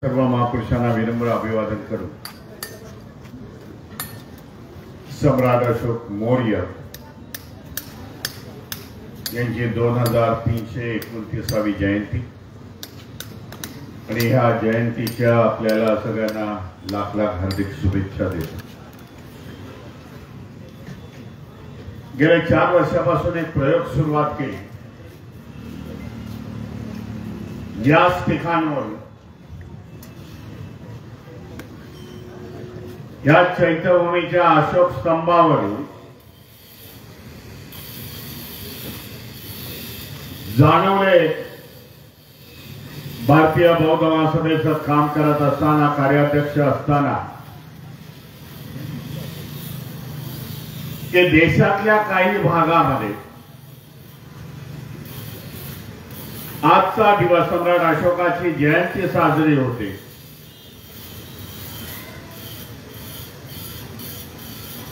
सर्व महापुरुषांना विनम्र अभिवादन करून सम्राट अशोक मौर्य यांची 2329वी जयंती आणि ह्या जयंतीच्या आपल्याला सगळ्यांना लाख लाख हार्दिक शुभेच्छा देतो। गेल्या 4 वर्षापासून एक प्रयोग सुरुवात केली। याच ठिकाणावर या चैत्यभूमीच्या अशोक स्तंभावरून जाणवले भारतीय बौद्ध महासभेचं काम करत असताना, कार्याध्यक्ष असताना, की देशातल्या काही भागामध्ये आजचा दिवस सम्राट अशोकाची जयंती साजरी होते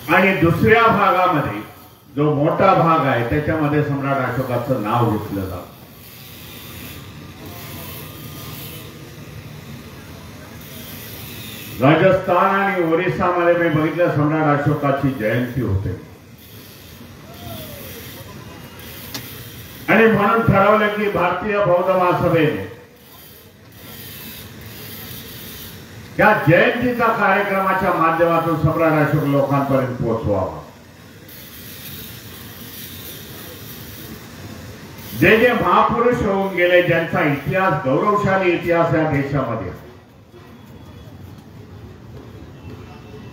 आणि दुसऱ्या भागामध्ये जो मोठा भाग आहे त्याच्यामध्ये सम्राट अशोकाचं नाव घेतलं जातं। राजस्थान आणि ओरिसामध्ये मी बघितलं सम्राट अशोकाची जयंती होते आणि म्हणून ठरवलं की भारतीय बौद्ध महासभेने या जयंतीचा कार्यक्रमाच्या माध्यमातून सम्राट अशोक लोकांपर्यंत पोहोचवावा। जे जे महापुरुष होऊन गेले, ज्यांचा इतिहास, गौरवशाली इतिहास या देशामध्ये,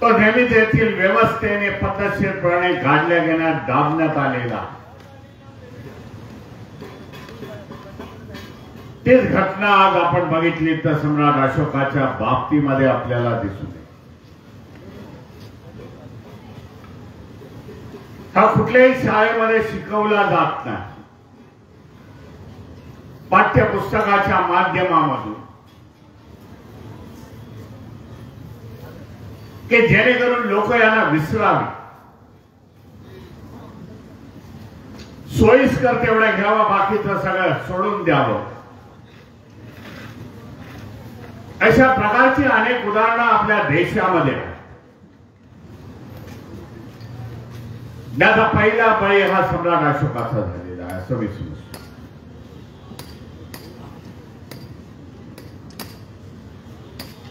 तो नेहमीच येथील व्यवस्थेने पद्धतशीरपणे गाडल्या घेण्यात, दाबण्यात आलेला, तीच घटना आज आपण बघितली तर सम्राट अशोकाच्या बाबतीमध्ये आपल्याला दिसून येते। हा कुठल्याही शाळेमध्ये शिकवला जात नाही, पाठ्यपुस्तकाच्या माध्यमामधून, की जेणेकरून लोक यांना विसरावे, सोयीस्कर तेवढ्या घ्यावा, बाकीचं सगळं सोडून द्यावं, अशा प्रकारची अनेक उदाहरणं आपल्या देशामध्ये आहेत। त्याचा पहिला बळी हा सम्राट अशोकाचा झालेला आहे असं मी समजतो।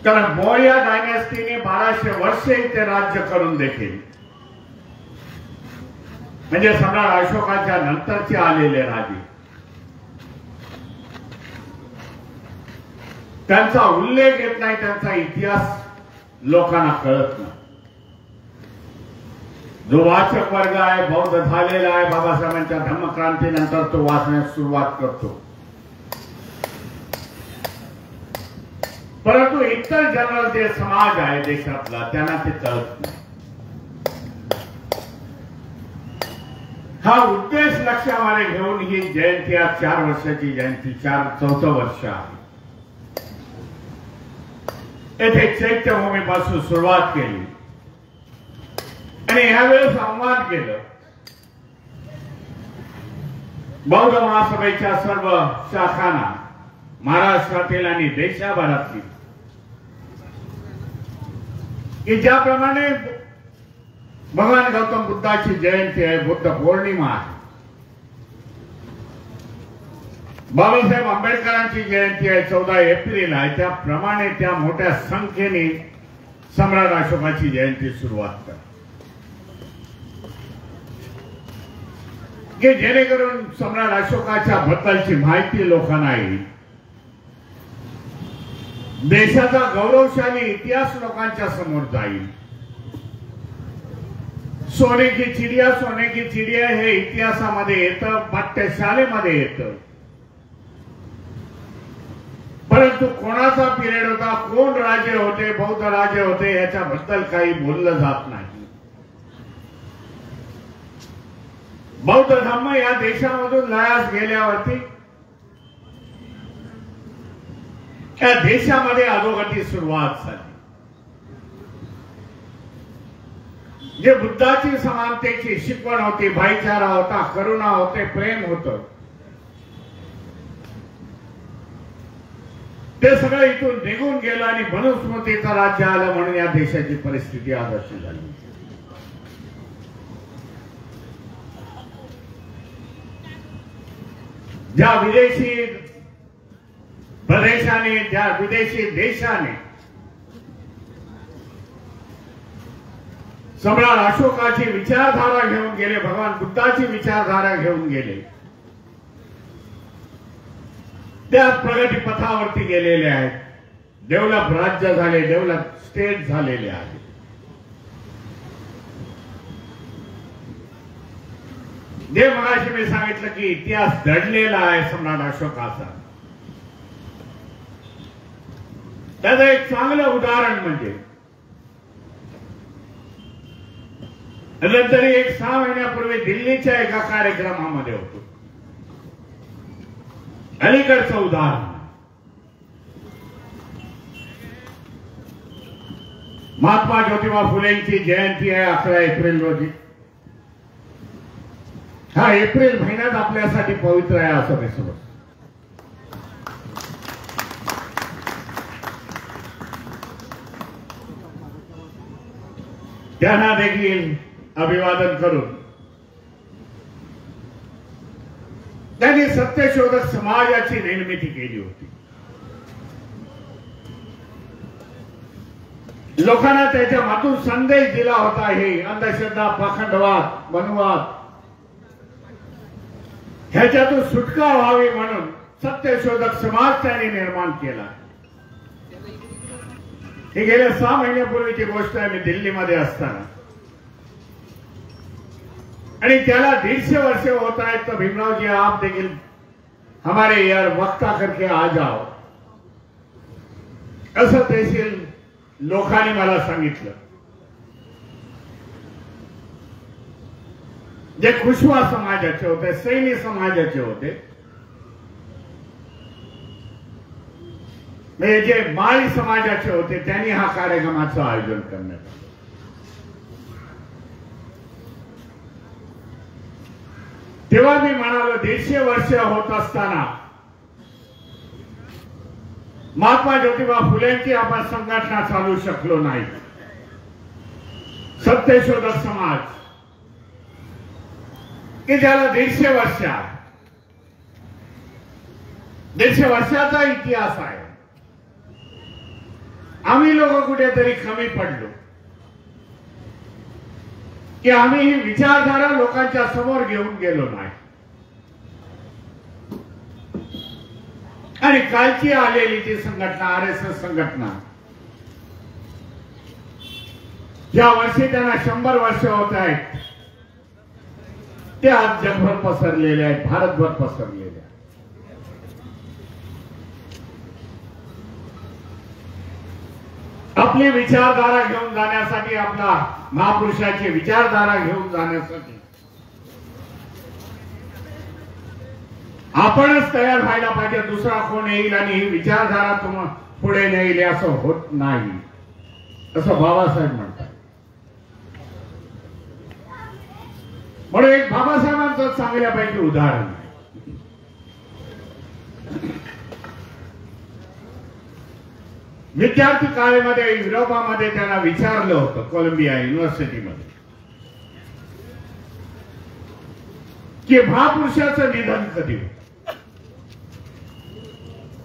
कारण मौर्य डायनेस्टीने 1200 वर्षे इथे राज्य करून देखील, म्हणजे सम्राट अशोकाच्या नंतरचे आलेले राजे, त्यांचा उल्लेख येत नाही, त्यांचा इतिहास लोकांना कळत नाही। जो वाचक वर्ग आहे, बौद्ध झालेला आहे, बाबासाहेबांच्या धम्मक्रांतीनंतर तो वाचण्यास सुरुवात करतो, परंतु इतर जनरल जे समाज आहे देशातला त्यांना ते कळत नाही। हा उद्देश लक्षामध्ये घेऊन ही जयंती, आज 4 वर्षाची जयंती, 4th वर्ष आहे। येथे चैत्यभूमीपासून सुरुवात केली आणि ह्यावेळेस आव्हान केलं बौद्ध महासभेच्या सर्व शाखांना, महाराष्ट्रातील आणि देशभरातील, की ज्याप्रमाणे भगवान गौतम बुद्धाची जयंती आहे, बुद्ध पौर्णिमा आहे, बाबासाहेब आंबेडकरांची जयंती आहे 14 एप्रिल आहे, त्याप्रमाणे त्या मोठ्या संख्येने सम्राट अशोकाची जयंती सुरुवात करा, की जेणेकरून सम्राट अशोकाच्या बद्दलची माहिती लोकांना येईल, देशाचा गौरवशाली इतिहास लोकांच्या समोर जाईल। सोने की चिडिया हे इतिहासामध्ये येतं, पाठ्यशाळेमध्ये येतं, परंतु कोणाचा पिरियड होता, कोण राजे होते, बौद्ध राजे होते, याच्याबद्दल काही बोललं जात नाही। बौद्ध धर्म या देशामधून लयास गेल्यावरती त्या देशामध्ये अधोगती सुरुवात झाली। जे बुद्धाची समानतेची शिकवण होती, भाईचारा होता, करुणा होते, प्रेम होतं, ते सगळं इथून निघून गेलं आणि मनुस्मृतीचं राज्य आलं म्हणून या देशाची परिस्थिती आज अशी झाली. ज्या विदेशी प्रदेशाने, ज्या विदेशी देशाने सम्राट अशोकाची विचारधारा घेऊन गेले, भगवान बुद्धाची विचारधारा घेऊन गेले, त्या प्रगती पथावरती गेलेले आहेत. डेव्हलप राज्य झाले, डेव्हलप स्टेट झालेले आहेत. जे मगाशी मी सांगितलं की इतिहास दडलेला आहे सम्राट अशोकाचा. त्याचं एक चांगलं उदाहरण म्हणजे नंतर एक 6 महिन्यापूर्वी दिल्लीच्या एका कार्यक्रमामध्ये होतो. अलीकडचं उदाहरण महात्मा ज्योतिबा फुलेंची जयंती आहे 11 एप्रिल रोजी. हा एप्रिल महिन्यात आपल्यासाठी पवित्र आहे असं मी समजतो. त्यांना देखील अभिवादन करून त्यांनी सत्यशोधक समाजाची निर्मिती केली होती. लोकांना त्याच्या मातून संदेश दिला होता, हे अंधश्रद्धा, पाखंडवाद, वनवाद ह्याच्यातून सुटका व्हावी म्हणून सत्यशोधक समाज त्यांनी निर्माण केला. ही गेल्या 6 महिन्यापूर्वीची गोष्ट आहे. मी दिल्लीमध्ये असताना आणि त्याला 150 वर्ष होत आहेत. तो भीमरावजी आप देखील हमारे यार वक्ता करके आ जाओ असं देखील लोकांनी मला सांगितलं. जे कुशवा समाजाचे होते, सैनी समाजाचे होते, जे माळी समाजाचे होते, त्यांनी हा कार्यक्रमाचं आयोजन करण्यात आलं. तेव्हा मी म्हणालो 150 वर्ष होत असताना महात्मा ज्योतिबा फुलेंची आपण संघटना चालू शकलो नाही. सत्यशोधक समाज की ज्याला 150 वर्षाचा इतिहास आहे. आम्ही लोक कुठेतरी कमी पडलो की आम्ही ही विचारधारा लोकांच्या समोर घेऊन गेलो नाही. आणि कालची आलेली जी संघटना, RSS संघटना, ज्या वर्षी त्यांना 100 वर्ष होत आहेत, ते आज जगभर पसरलेले आहेत, भारतभर पसरलेले आहेत. आपली विचारधारा घेऊन जाण्यासाठी, आपला महापुरुषाची विचारधारा घेऊन जाण्यासाठी आपणच तयार व्हायला पाहिजे. दुसरा कोण येईल आणि ही विचारधारा तुम्हाला पुढे नेईल असं होत नाही, असं बाबासाहेब म्हणतात. म्हणून एक बाबासाहेबांचं चांगल्यापैकी उदाहरण आहे. विद्यार्थी काळामध्ये युरोपामध्ये त्यांना विचारलं होतं, कोलंबिया युनिव्हर्सिटीमध्ये, की महापुरुषाचं निधन कधी होतं.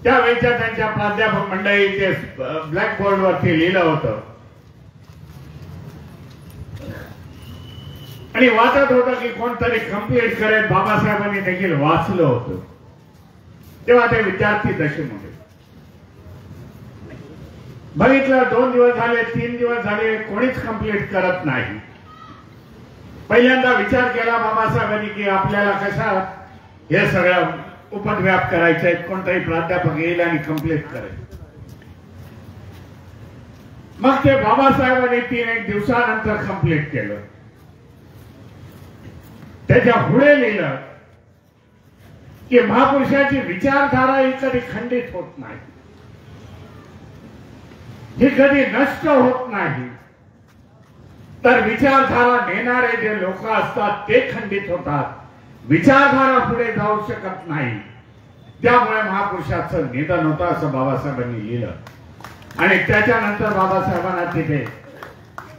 त्यावेळेच्या त्यांच्या प्राध्यापक मंडळीचे ब्लॅकबोर्डवरती लिहिलं होतं आणि वाटत होतं की कोणतरी कंप्लीट करेल. बाबासाहेबांनी देखील वाचलं होतं. तेव्हा ते विद्यार्थी दशेमध्ये बघितलं. 2 दिवस झाले, 3 दिवस झाले, कोणीच कंप्लीट करत नाही. पहिल्यांदा विचार केला बाबासाहेबांनी की आपल्याला कशा हे सगळं उपद्व्याप करायचे, कोणताही प्राध्यापक येईल आणि कंप्लीट करेल. मग ते बाबासाहेबांनी 3-1 दिवसानंतर कंप्लीट केलं. त्याच्या पुढे लिहिलं की महापुरुषाची विचारधारा ही कधी खंडित होत नाही, ही कधी नष्ट होत नाही, तर विचारधारा नेणारे जे लोक असतात ते खंडित होतात. विचारधारा पुढे जाऊ शकत नाही. त्यामुळे महापुरुषाचं निधन होतं असं बाबासाहेबांनी लिहिलं आणि त्याच्यानंतर बाबासाहेबांना तिथे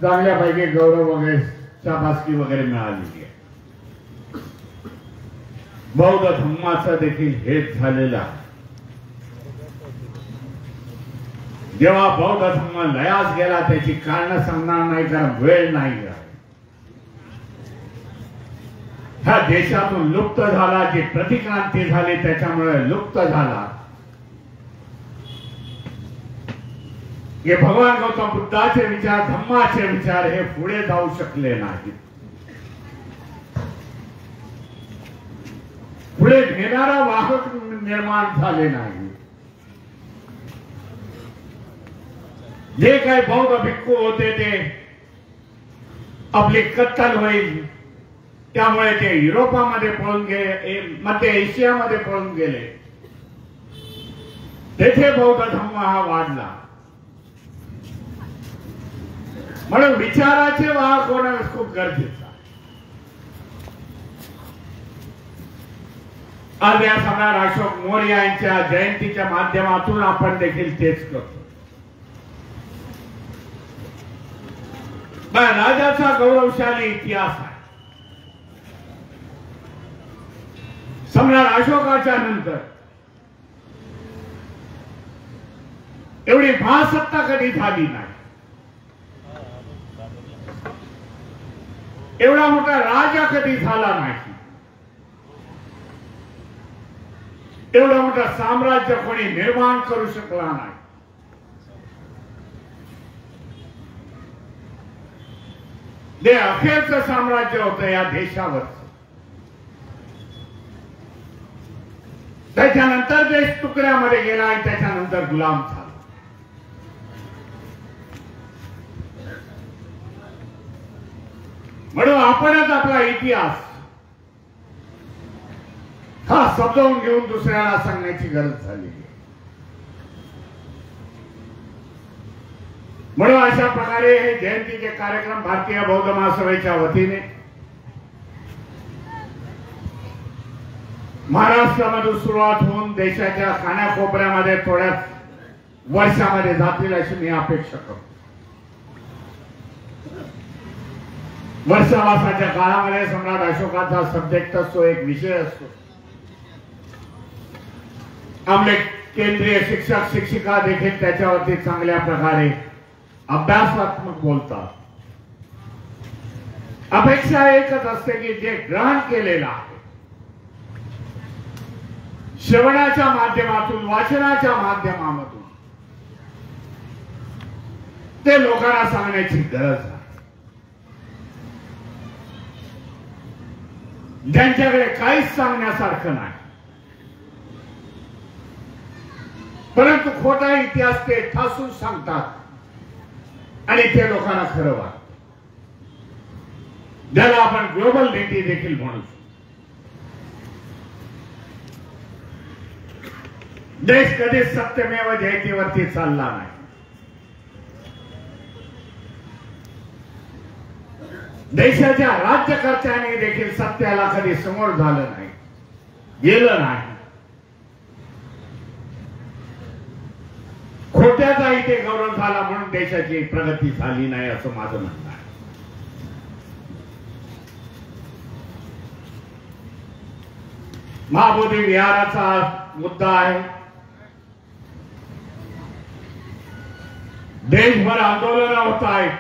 चांगल्यापैकी गौरव वगैरे शाबासकी वगैरे मिळालेली आहे. बौद्ध धम्माचं देखील हेच झालेलं आहे. जेव्हा बौद्ध धम्म लयास गेला त्याची कारण सांगणार नाही कारण वेळ नाही. ह्या देशातून लुप्त झाला, जी प्रतिक्रांती झाली त्याच्यामुळे लुप्त झाला. हे भगवान गौतम बुद्धाचे विचार, धम्माचे विचार हे पुढे जाऊ शकले नाहीत. पुढे नेणारा वाहक निर्माण झाले नाही. जे काही बौद्ध भिक्खू होते ते आपली कत्तल होईल त्यामुळे ते युरोपामध्ये पळून गेले, मध्य एशियामध्ये पळून गेले. तेथे बौद्ध धम्म हा वाढला. म्हणून विचाराचे वाहक होणं खूप गरजेचं आहे. आज या सम्राट अशोक मौर्य यांच्या जयंतीच्या माध्यमातून आपण देखील तेच करतो. राजाचा गौरवशाली इतिहास आहे. सम्राट अशोकाच्या नंतर एवढी महासत्ता कधी झाली नाही. एवढा मोठा राजा कधी झाला नाही. एवढं मोठं साम्राज्य कोणी निर्माण करू शकला नाही. ते अखेरचं साम्राज्य होतं या देशावर. त्याच्यानंतर देश तुकड्यामध्ये गेला आणि त्याच्यानंतर गुलाम झाला. म्हणून आपणच आपला इतिहास हा समजावून घेऊन दुसऱ्याला सांगण्याची गरज झाली. म्हणून अशा प्रकारे हे जयंतीचे कार्यक्रम भारतीय बौद्ध महासभेच्या वतीने महाराष्ट्रामधून सुरुवात होऊन देशाच्या कानाकोपऱ्यामध्ये थोड्याच वर्षामध्ये जातील अशी मी अपेक्षा करतो. वर्षावासाच्या काळामध्ये सम्राट अशोकाचा सब्जेक्ट असतो, एक विषय असतो. आपले केंद्रीय शिक्षक शिक्षिका देखील त्याच्यावरती चांगल्या प्रकारे अभ्यासात्मक बोलतात. अपेक्षा एकच असते की जे ग्रहण केलेलं आहे श्रवणाच्या माध्यमातून, वाचनाच्या माध्यमातून ते लोकांना सांगण्याची गरज आहे. ज्यांच्याकडे काहीच सांगण्यासारखं नाही परंतु खोटा इतिहास ते ठासून सांगतात आणि ते लोकांना खरं वाटतं. ज्याला आपण ग्लोबल नीती देखील म्हणू शकतो. देश कधीच सत्यमेव जयतेवरती चालला नाही. देशाच्या राज्यकर्त्यांनी देखील सत्याला कधी समोर झालं नाही, गेलं नाही. खोट्याचा इथे गौरव झाला म्हणून देशाची प्रगती झाली नाही असं माझं म्हणणं आहे. महाबोधी विहाराचा मुद्दा आहे. देशभर आंदोलन होत आहेत.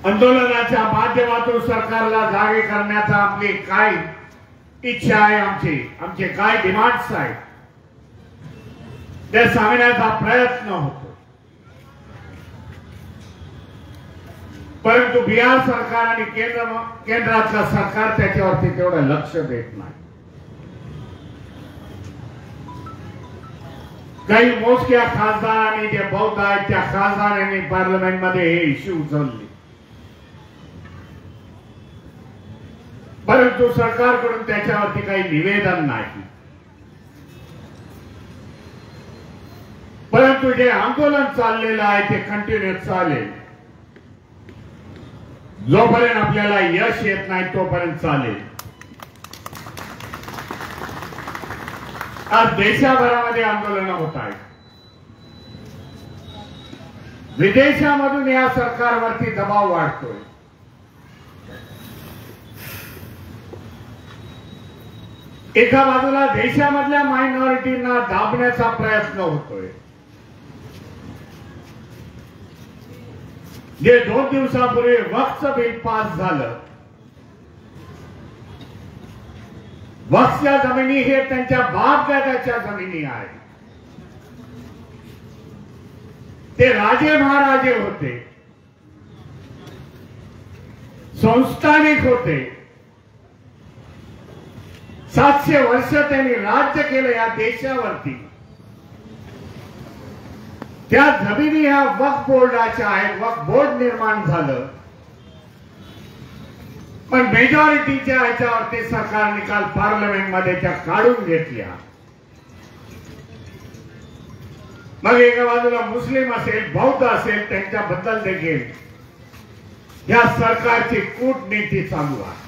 आंदोलनाच्या माध्यमातून सरकारला जागे करण्याचा आपली काय इच्छा आहे, आमचे काय डिमांड्स आहेत ते सांगण्याचा प्रयत्न होतो. परंतु बिहार सरकार आणि केंद्रातलं सरकार त्याच्यावरती तेवढं लक्ष देत नाही. काही मोजक्या खासदारांनी जे बौद्ध आहेत त्या खासदारांनी पार्लमेंटमध्ये हे इश्यू उचलले परंतु सरकारकडून त्याच्यावरती काही निवेदन नाही. परंतु जे आंदोलन चाललेलं आहे ते कंटिन्यू चालेल. जोपर्यंत आपल्याला यश येत नाही तोपर्यंत चालेल. आज देशभरामध्ये आंदोलन होत आहेत. विदेशामधून या सरकारवरती दबाव वाढतोय. एका बाजूला देशामधल्या मायनॉरिटींना दाबण्याचा प्रयत्न होतोय. जे 2 दिवसापूर्वी वक्फ बिल पास झालं, वक्फच्या जमिनी हे त्यांच्या बापदादाच्या जमिनी आहेत. ते राजे महाराजे होते, संस्थानिक होते. 700 वर्ष त्यांनी राज्य केलं या देशावरती. त्या जमिनी ह्या वक्फ बोर्डाच्या आहेत. वक्फ बोर्ड निर्माण झालं, पण मेजॉरिटीच्या ह्याच्यावरती सरकार निकाल पार्लमेंटमध्ये त्या काढून घेतल्या. मग एका बाजूला मुस्लिम असेल, बौद्ध असेल, त्यांच्याबद्दल देखील या सरकारची कूटनीती चालू आहे.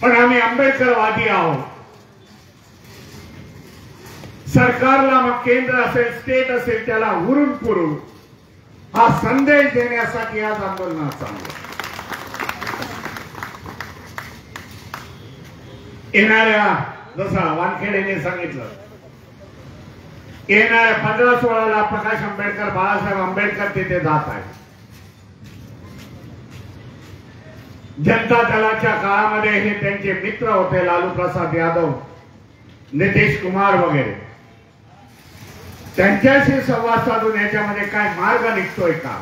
पण आम्ही आंबेडकरवादी आहोत. सरकारला, मग केंद्र असेल, स्टेट असेल, त्याला उरून पुरून हा संदेश देण्यासाठी आज आंदोलन चालू आहे. येणाऱ्या, जसं वानखेडेने सांगितलं, येणाऱ्या 15-16 प्रकाश आंबेडकर, बाळासाहेब आंबेडकर तिथे जात आहेत. जनता दलाच्या काळामध्ये हे त्यांचे मित्र होते, लालू प्रसाद यादव, नितीश कुमार वगैरे. त्यांच्याशी संवाद साधून याच्यामध्ये काय मार्ग निघतोय का?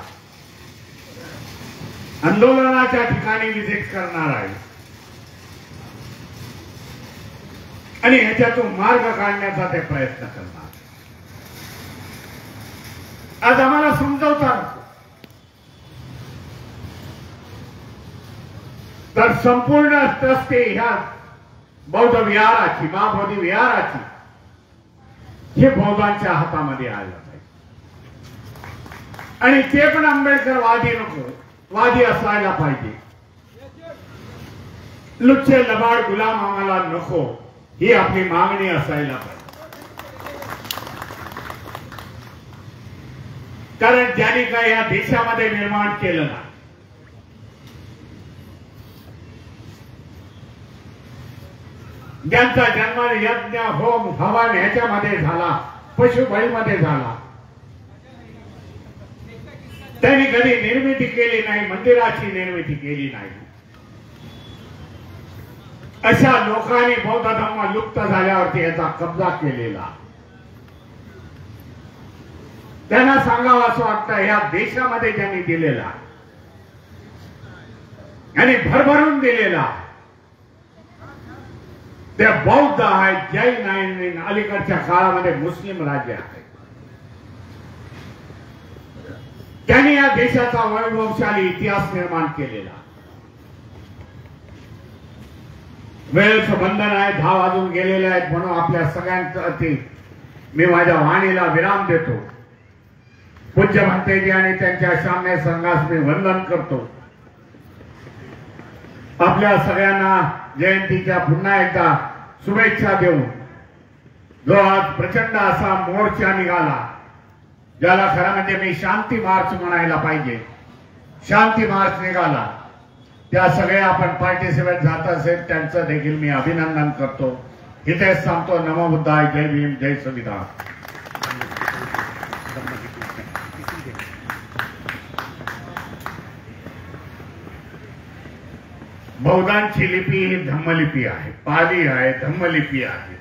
आंदोलनाच्या ठिकाणी व्हिजिट करणार आहे आणि ह्याच्यातून मार्ग काढण्याचा ते प्रयत्न करणार. आज आम्हाला समजवतात तर संपूर्ण ट्रस्टी ह्या बौद्ध विहाराची, महाबोधी विहाराची, हे बौद्धांच्या हातामध्ये आलं पाहिजे. आणि ते पण आंबेडकरवादी नको, वादी असायला पाहिजे. लुच्चे लबाड गुलाम आम्हाला नको, ही आपली मागणी असायला पाहिजे. कारण ज्यांनी काय या देशामध्ये निर्माण केलं ना, ज्यांचा जन्म यज्ञ, होम, हवन ह्याच्यामध्ये झाला, पशुबळीमध्ये झाला, त्यांनी कधी निर्मिती केली नाही, मंदिराची निर्मिती केली नाही. अशा लोकांनी बौद्ध धर्म लुप्त झाल्यावरती याचा कब्जा केलेला. त्यांना सांगावं असं वाटतं, या देशामध्ये ज्यांनी दिलेला आणि भरभरून दिलेला ते बौद्ध आहेत, जैन आहेत, अलीकडच्या काळामध्ये मुस्लिम राज्य आहे. त्यांनी या देशाचा वैभवशाली इतिहास निर्माण केलेला. वेळेचं बंधन आहे, 10 वाजून गेलेले आहेत, म्हणून आपल्या सगळ्यांसाठी मी माझ्या वाणीला विराम देतो. पूज्य भंतेजी आणि त्यांच्या सामने संघास मी वंदन करतो. आपल्या सगळ्यांना जयंतीच्या पुन्हा एकदा शुभेच्छा देऊन, जो आज प्रचंड असा मोर्चा निघाला, ज्याला खरं म्हणजे मी शांती मार्च म्हणायला पाहिजे, शांती मार्च निघाला, त्या सगळ्या आपण पार्टिसिपेट जात असेल त्यांचं देखील मी अभिनंदन करतो. इथेच सांगतो. नमो बुद्धाय, जय भीम, जय संविधान. बौद्धांची लिपी ही धम्मलिपी आहे, पाली आहे, धम्मलिपी आहे.